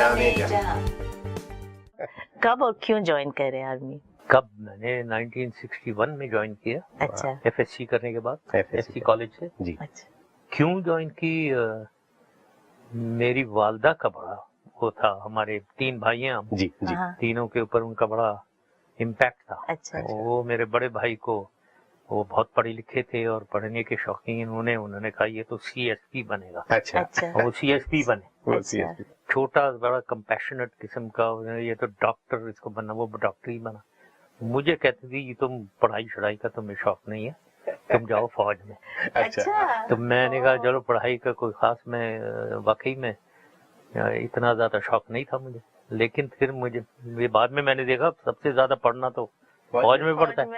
जाने जहां। कब और क्यों ज्वाइन करे आर्मी? कब? मैंने 1961 में ज्वाइन किया। अच्छा। एफएससी करने के बाद, एफएससी कॉलेज से जी। अच्छा। क्यों ज्वाइन की? मेरी वालदा का बड़ा वो था, हमारे 3 भाई हैं हम जी, तीनों के ऊपर उनका बड़ा इम्पैक्ट था। अच्छा। वो मेरे बड़े भाई को, वो बहुत पढ़े लिखे थे और पढ़ने के शौकीन, उन्होंने कहा ये तो सीएसपी बनेगा। अच्छा। वो सीएसपी बने। अच्छा। छोटा बड़ा कंपैशनेट किस्म का, ये तो डॉक्टर इसको बनना, वो डॉक्टर ही बना। मुझे कहते थे ये तुम पढ़ाई शढ़ाई का तुम्हें शौक नहीं है, तुम जाओ फौज में। अच्छा। तो मैंने कहा चलो पढ़ाई का कोई खास, मैं वाकई में इतना ज्यादा शौक नहीं था मुझे। लेकिन फिर मुझे ये बाद में मैंने देखा सबसे ज्यादा पढ़ना तो फौज में पड़ता है।